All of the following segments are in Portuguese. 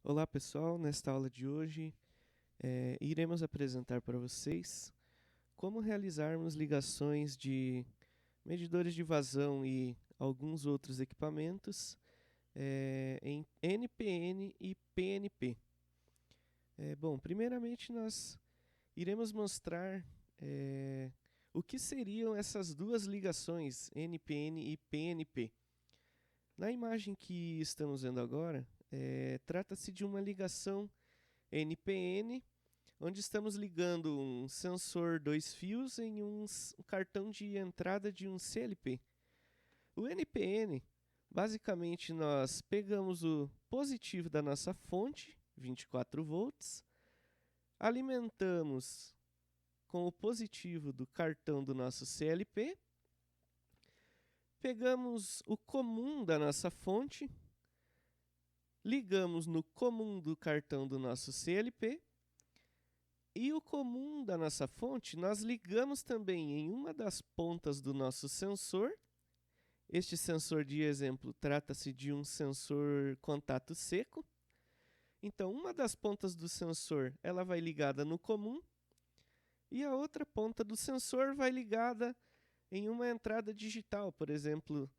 Olá pessoal, nesta aula de hoje iremos apresentar para vocês como realizarmos ligações de medidores de vazão e alguns outros equipamentos em NPN e PNP. Bom, primeiramente nós iremos mostrar o que seriam essas duas ligações NPN e PNP. Na imagem que estamos vendo agora, trata-se de uma ligação NPN, onde estamos ligando um sensor 2 fios em um cartão de entrada de um CLP. O NPN, basicamente nós pegamos o positivo da nossa fonte, 24 volts, alimentamos com o positivo do cartão do nosso CLP, pegamos o comum da nossa fonte, ligamos no comum do cartão do nosso CLP e o comum da nossa fonte nós ligamos também em uma das pontas do nosso sensor. Este sensor de exemplo trata-se de um sensor contato seco. Então, uma das pontas do sensor ela vai ligada no comum e a outra ponta do sensor vai ligada em uma entrada digital. Por exemplo,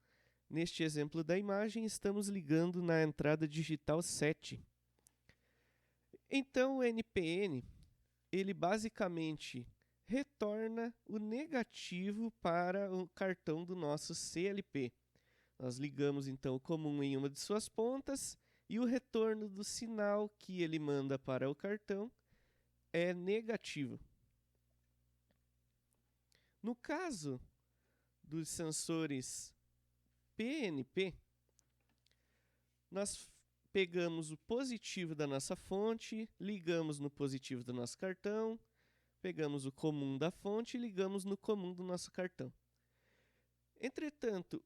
neste exemplo da imagem, estamos ligando na entrada digital 7. Então, o NPN, ele basicamente retorna o negativo para o cartão do nosso CLP. Nós ligamos então o comum em uma de suas pontas e o retorno do sinal que ele manda para o cartão é negativo. No caso dos sensores PNP, nós pegamos o positivo da nossa fonte, ligamos no positivo do nosso cartão, pegamos o comum da fonte e ligamos no comum do nosso cartão. Entretanto,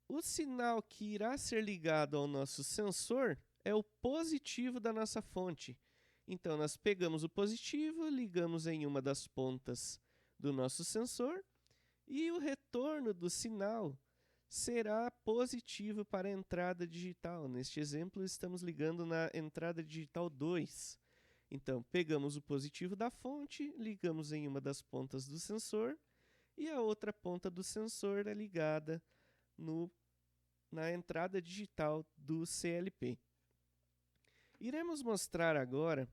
o sinal que irá ser ligado ao nosso sensor é o positivo da nossa fonte. Então, nós pegamos o positivo, ligamos em uma das pontas do nosso sensor e o retorno do sinal será positivo para a entrada digital. Neste exemplo, estamos ligando na entrada digital 2. Então, pegamos o positivo da fonte, ligamos em uma das pontas do sensor e a outra ponta do sensor é ligada na entrada digital do CLP. Iremos mostrar agora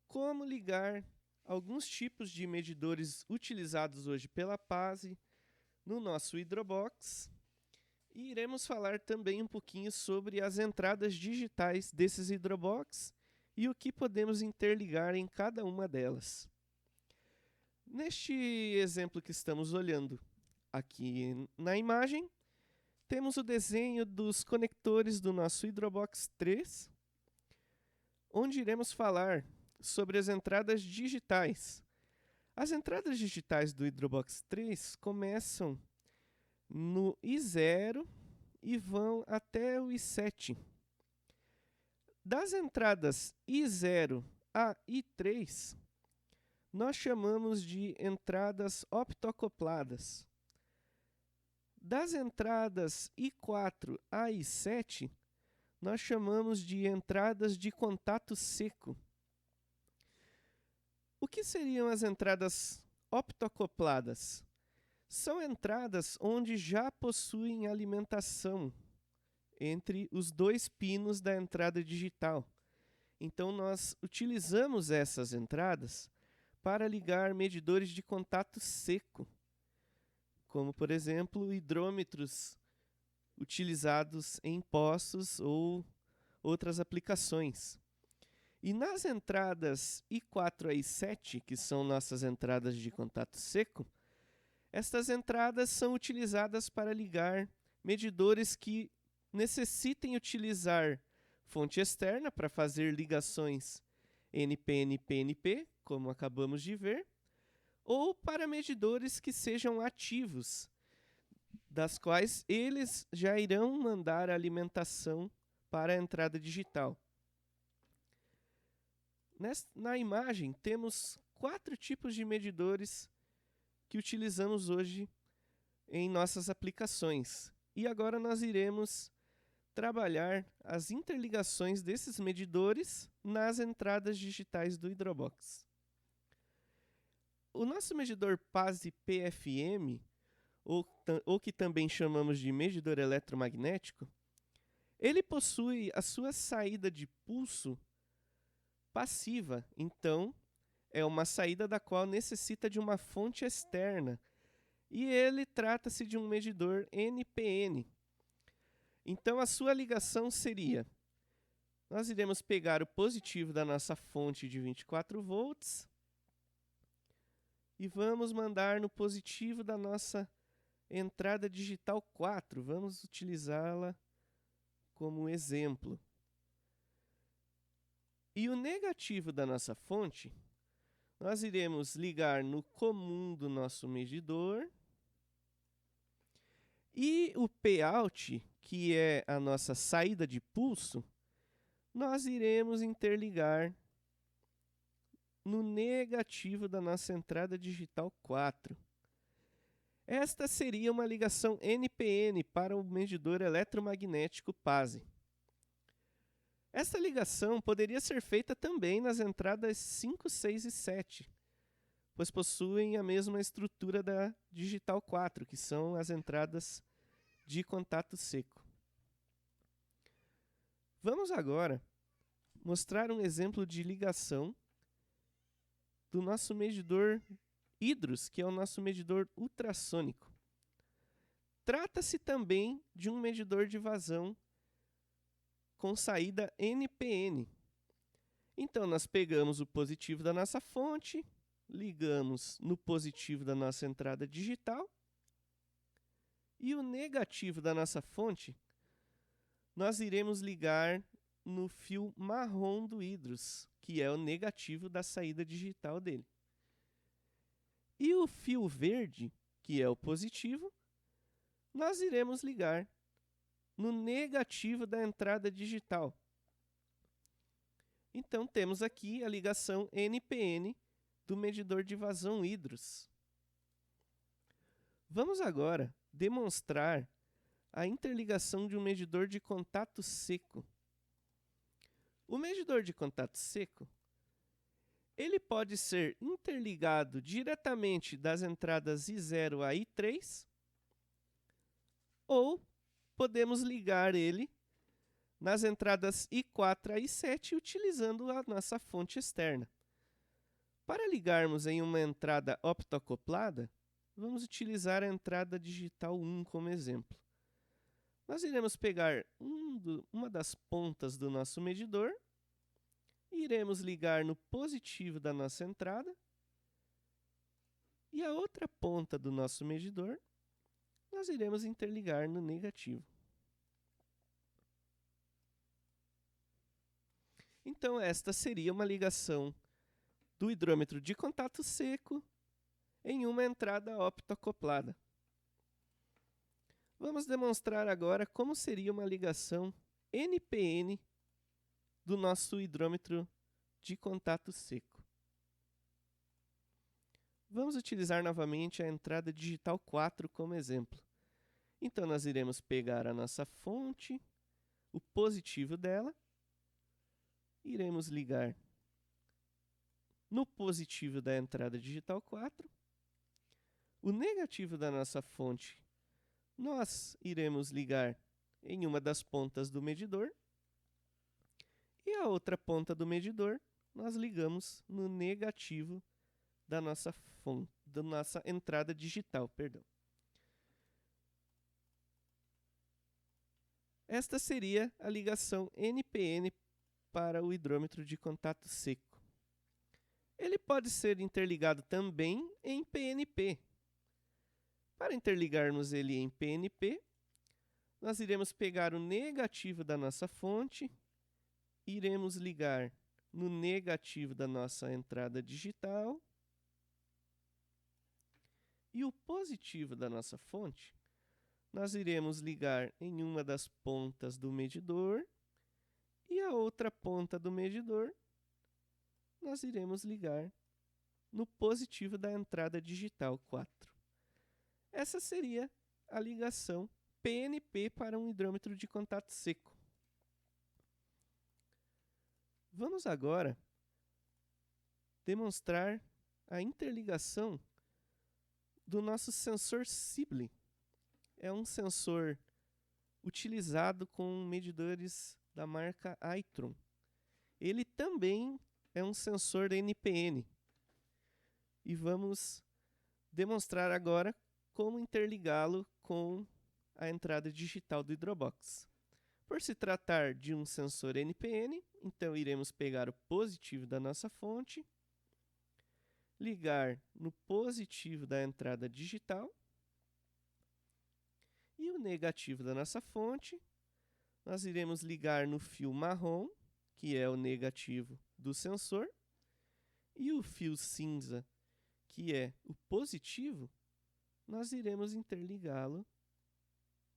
como ligar alguns tipos de medidores utilizados hoje pela PASE no nosso Hydrobox e iremos falar também um pouquinho sobre as entradas digitais desses Hydrobox e o que podemos interligar em cada uma delas. Neste exemplo que estamos olhando aqui na imagem, temos o desenho dos conectores do nosso Hydrobox 3, onde iremos falar sobre as entradas digitais. As entradas digitais do Hydrobox 3 começam no I0 e vão até o I7. Das entradas I0 a I3, nós chamamos de entradas optoacopladas. Das entradas I4 a I7, nós chamamos de entradas de contato seco. O que seriam as entradas optoacopladas? São entradas onde já possuem alimentação entre os dois pinos da entrada digital. Então, nós utilizamos essas entradas para ligar medidores de contato seco, como, por exemplo, hidrômetros utilizados em poços ou outras aplicações. E nas entradas I4 a I7, que são nossas entradas de contato seco, estas entradas são utilizadas para ligar medidores que necessitem utilizar fonte externa para fazer ligações NPN-PNP, como acabamos de ver, ou para medidores que sejam ativos, das quais eles já irão mandar a alimentação para a entrada digital. Na imagem, temos 4 tipos de medidores que utilizamos hoje em nossas aplicações. E agora nós iremos trabalhar as interligações desses medidores nas entradas digitais do Hydrobox. O nosso medidor PASE-PFM, ou que também chamamos de medidor eletromagnético, ele possui a sua saída de pulso passiva, então é uma saída da qual necessita de uma fonte externa, e ele trata-se de um medidor NPN. Então a sua ligação seria: nós iremos pegar o positivo da nossa fonte de 24 volts e vamos mandar no positivo da nossa entrada digital 4. Vamos utilizá-la como exemplo. E o negativo da nossa fonte, nós iremos ligar no comum do nosso medidor. E o Pout, que é a nossa saída de pulso, nós iremos interligar no negativo da nossa entrada digital 4. Esta seria uma ligação NPN para o medidor eletromagnético PASE. Esta ligação poderia ser feita também nas entradas 5, 6 e 7, pois possuem a mesma estrutura da digital 4, que são as entradas de contato seco. Vamos agora mostrar um exemplo de ligação do nosso medidor Hydrus, que é o nosso medidor ultrassônico. Trata-se também de um medidor de vazão com saída NPN. Então, nós pegamos o positivo da nossa fonte, ligamos no positivo da nossa entrada digital, e o negativo da nossa fonte, nós iremos ligar no fio marrom do Hydrus, que é o negativo da saída digital dele. E o fio verde, que é o positivo, nós iremos ligar no negativo da entrada digital. Então, temos aqui a ligação NPN do medidor de vazão Hydrus. Vamos agora demonstrar a interligação de um medidor de contato seco. O medidor de contato seco, ele pode ser interligado diretamente das entradas I0 a I3, ou podemos ligar ele nas entradas I4 a I7 utilizando a nossa fonte externa. Para ligarmos em uma entrada optoacoplada, vamos utilizar a entrada digital 1 como exemplo. Nós iremos pegar uma das pontas do nosso medidor, iremos ligar no positivo da nossa entrada, e a outra ponta do nosso medidor nós iremos interligar no negativo. Então, esta seria uma ligação do hidrômetro de contato seco em uma entrada optoacoplada. Vamos demonstrar agora como seria uma ligação NPN do nosso hidrômetro de contato seco. Vamos utilizar novamente a entrada digital 4 como exemplo. Então, nós iremos pegar a nossa fonte, o positivo dela, iremos ligar no positivo da entrada digital 4, o negativo da nossa fonte nós iremos ligar em uma das pontas do medidor, e a outra ponta do medidor nós ligamos no negativo da nossa fonte, da nossa entrada digital, perdão. Esta seria a ligação NPN para o hidrômetro de contato seco. Ele pode ser interligado também em PNP. Para interligarmos ele em PNP, nós iremos pegar o negativo da nossa fonte, iremos ligar no negativo da nossa entrada digital, e o positivo da nossa fonte nós iremos ligar em uma das pontas do medidor, e a outra ponta do medidor nós iremos ligar no positivo da entrada digital 4. Essa seria a ligação PNP para um hidrômetro de contato seco. Vamos agora demonstrar a interligação do nosso sensor Sibley. É um sensor utilizado com medidores da marca Itron. Ele também é um sensor NPN. E vamos demonstrar agora como interligá-lo com a entrada digital do Hydrobox. Por se tratar de um sensor NPN, então iremos pegar o positivo da nossa fonte, ligar no positivo da entrada digital e o negativo da nossa fonte, nós iremos ligar no fio marrom, que é o negativo do sensor, e o fio cinza, que é o positivo, nós iremos interligá-lo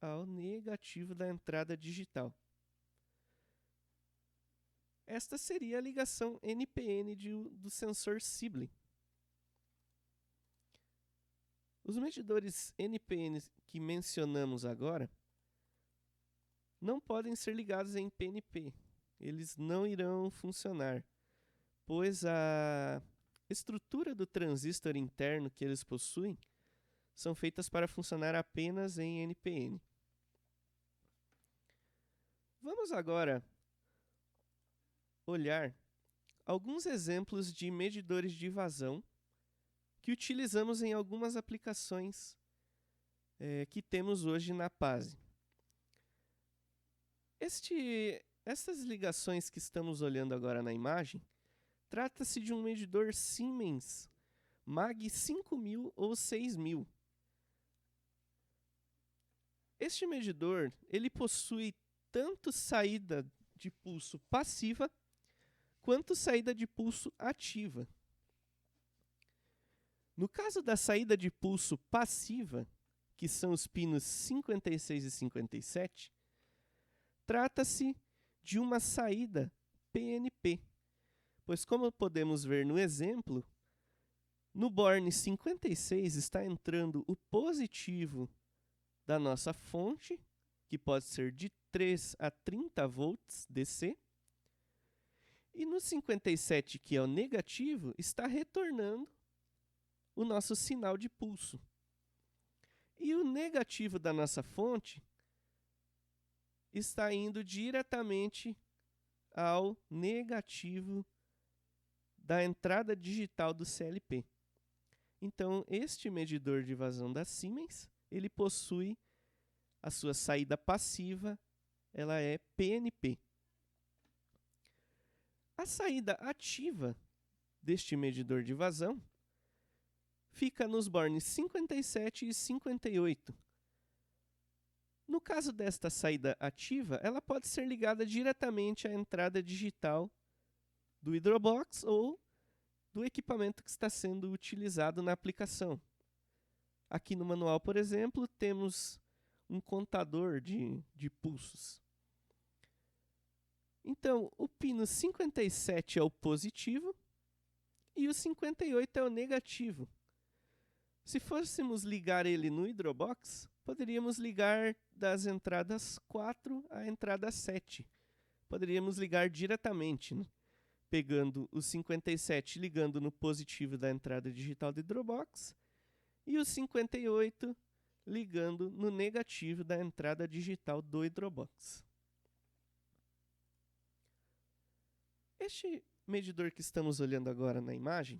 ao negativo da entrada digital. Esta seria a ligação NPN do sensor Sibley. Os medidores NPN que mencionamos agora não podem ser ligados em PNP. Eles não irão funcionar, pois a estrutura do transistor interno que eles possuem são feitas para funcionar apenas em NPN. Vamos agora olhar alguns exemplos de medidores de vazão que utilizamos em algumas aplicações que temos hoje na PASE. Essas ligações que estamos olhando agora na imagem, trata-se de um medidor Siemens MAG 5000 ou 6000. Este medidor ele possui tanto saída de pulso passiva quanto saída de pulso ativa. No caso da saída de pulso passiva, que são os pinos 56 e 57, trata-se de uma saída PNP, pois como podemos ver no exemplo, no borne 56 está entrando o positivo da nossa fonte, que pode ser de 3 a 30 volts DC, e no 57, que é o negativo, está retornando o nosso sinal de pulso. E o negativo da nossa fonte está indo diretamente ao negativo da entrada digital do CLP. Então, este medidor de vazão da Siemens, ele possui a sua saída passiva, ela é PNP. A saída ativa deste medidor de vazão fica nos bornes 57 e 58. No caso desta saída ativa, ela pode ser ligada diretamente à entrada digital do Hydrobox ou do equipamento que está sendo utilizado na aplicação. Aqui no manual, por exemplo, temos um contador de pulsos. Então, o pino 57 é o positivo e o 58 é o negativo. Se fôssemos ligar ele no Hydrobox, poderíamos ligar das entradas 4 à entrada 7. Poderíamos ligar diretamente, né? Pegando o 57 ligando no positivo da entrada digital do Hydrobox e o 58 ligando no negativo da entrada digital do Hydrobox. Este medidor que estamos olhando agora na imagem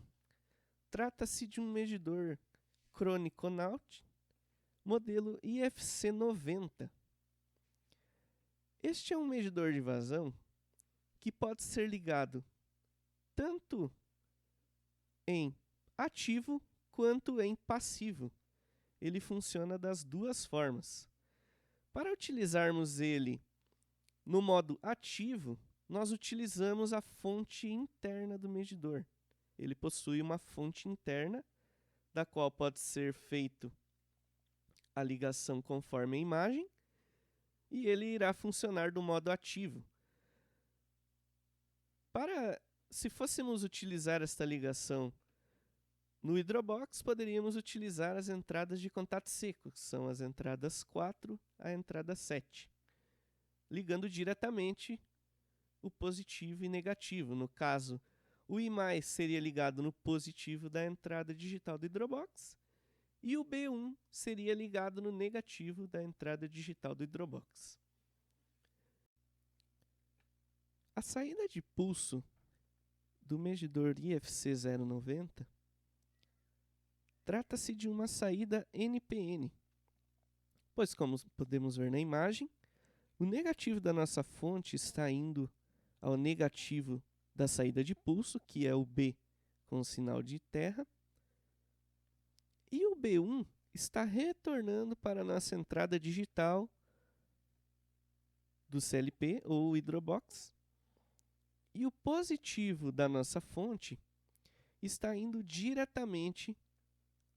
trata-se de um medidor Chrononaut modelo IFC 90. Este é um medidor de vazão que pode ser ligado tanto em ativo quanto em passivo. Ele funciona das duas formas. Para utilizarmos ele no modo ativo, nós utilizamos a fonte interna do medidor. Ele possui uma fonte interna, da qual pode ser feito a ligação conforme a imagem, e ele irá funcionar do modo ativo. Se fôssemos utilizar esta ligação No Hydrobox, poderíamos utilizar as entradas de contato seco, que são as entradas 4 à entrada 7, ligando diretamente o positivo e negativo. No caso, o I+, seria ligado no positivo da entrada digital do Hydrobox, e o B1 seria ligado no negativo da entrada digital do Hydrobox. A saída de pulso do medidor IFC 090 trata-se de uma saída NPN, pois, como podemos ver na imagem, o negativo da nossa fonte está indo ao negativo da saída de pulso, que é o B com o sinal de terra, e o B1 está retornando para a nossa entrada digital do CLP ou Hydrobox, e o positivo da nossa fonte está indo diretamente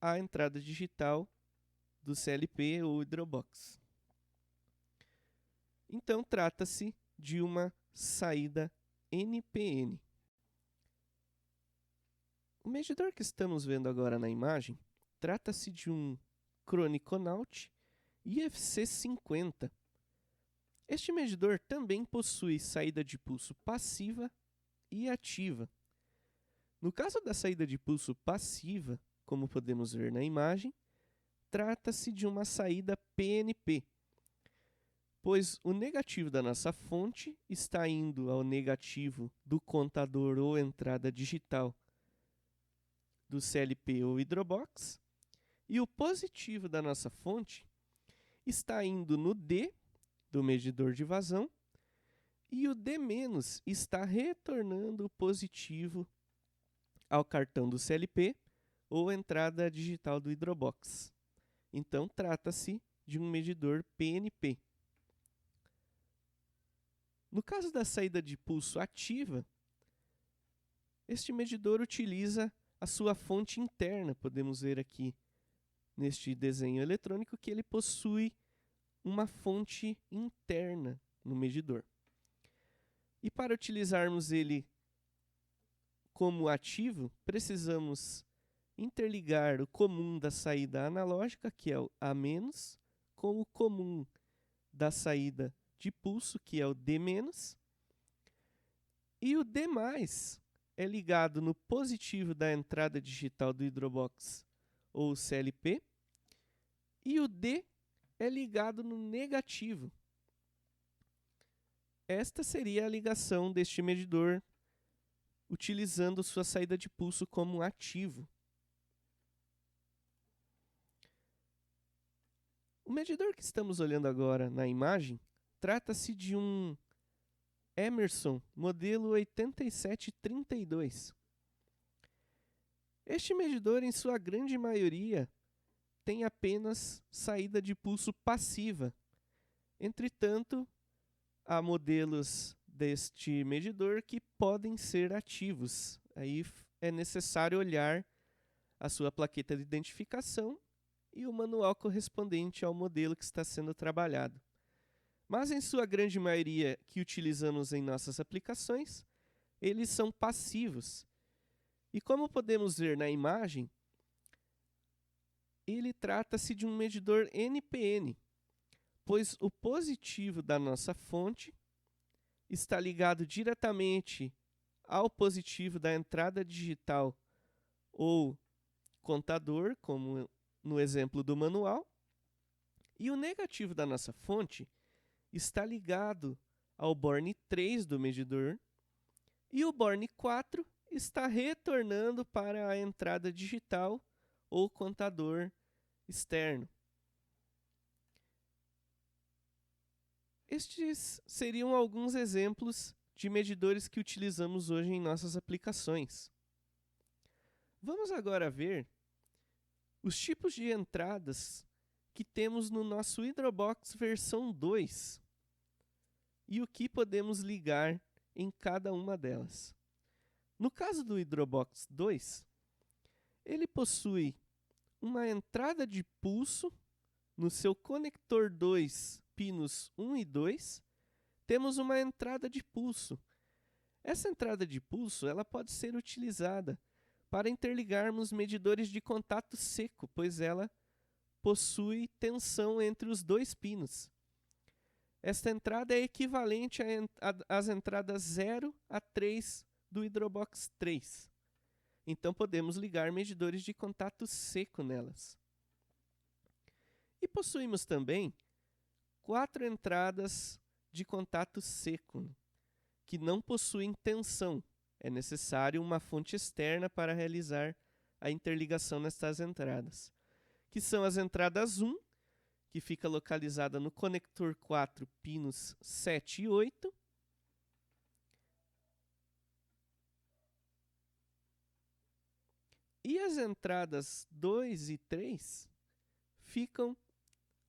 à entrada digital do CLP ou Hydrobox. Então, trata-se de uma saída NPN. O medidor que estamos vendo agora na imagem trata-se de um Chroniconaut IFC 50. Este medidor também possui saída de pulso passiva e ativa. No caso da saída de pulso passiva, como podemos ver na imagem, trata-se de uma saída PNP, pois o negativo da nossa fonte está indo ao negativo do contador ou entrada digital do CLP ou Hydrobox, e o positivo da nossa fonte está indo no D do medidor de vazão, e o D- está retornando o positivo ao cartão do CLP ou entrada digital do Hydrobox. Então, trata-se de um medidor PNP. No caso da saída de pulso ativa, este medidor utiliza a sua fonte interna. Podemos ver aqui neste desenho eletrônico que ele possui uma fonte interna no medidor. E para utilizarmos ele como ativo, precisamos interligar o comum da saída analógica, que é o A-, com o comum da saída de pulso, que é o D-, e o D+, é ligado no positivo da entrada digital do Hydrobox ou CLP, e o D é ligado no negativo. Esta seria a ligação deste medidor, utilizando sua saída de pulso como ativo. O medidor que estamos olhando agora na imagem trata-se de um Emerson modelo 8732. Este medidor, em sua grande maioria, tem apenas saída de pulso passiva. Entretanto, há modelos deste medidor que podem ser ativos. Aí é necessário olhar a sua plaqueta de identificação e o manual correspondente ao modelo que está sendo trabalhado. Mas, em sua grande maioria que utilizamos em nossas aplicações, eles são passivos. E como podemos ver na imagem, ele trata-se de um medidor NPN, pois o positivo da nossa fonte está ligado diretamente ao positivo da entrada digital ou contador, como no exemplo do manual, e o negativo da nossa fonte está ligado ao borne 3 do medidor, e o borne 4 está retornando para a entrada digital ou contador externo. Estes seriam alguns exemplos de medidores que utilizamos hoje em nossas aplicações. Vamos agora ver os tipos de entradas que temos no nosso Hydrobox versão 2 e o que podemos ligar em cada uma delas. No caso do Hydrobox 2, ele possui uma entrada de pulso no seu conector 2, pinos 1 e 2, temos uma entrada de pulso. Essa entrada de pulso ela pode ser utilizada para interligarmos medidores de contato seco, pois ela possui tensão entre os dois pinos. Esta entrada é equivalente às entradas 0 a 3 do Hydrobox 3. Então podemos ligar medidores de contato seco nelas. E possuímos também 4 entradas de contato seco, que não possuem tensão. É necessário uma fonte externa para realizar a interligação nestas entradas, que são as entradas 1, que fica localizada no conector 4, pinos 7 e 8, e as entradas 2 e 3 ficam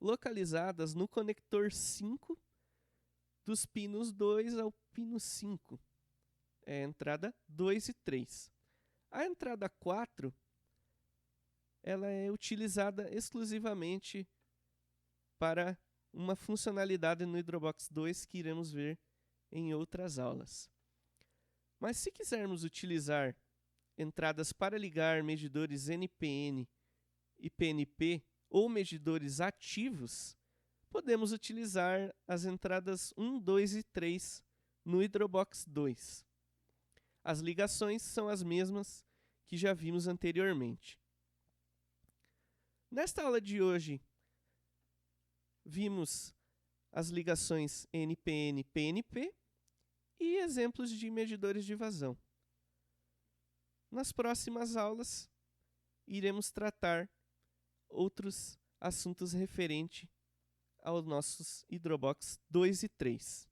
localizadas no conector 5, dos pinos 2 ao pino 5. É a entrada 2 e 3. A entrada 4 ela é utilizada exclusivamente para uma funcionalidade no Hydrobox 2 que iremos ver em outras aulas. Mas se quisermos utilizar entradas para ligar medidores NPN e PNP ou medidores ativos, podemos utilizar as entradas 1, 2 e 3 no Hydrobox 2. As ligações são as mesmas que já vimos anteriormente. Nesta aula de hoje, vimos as ligações NPN-PNP e exemplos de medidores de vazão. Nas próximas aulas, iremos tratar outros assuntos referentes aos nossos Hydrobox 2 e 3.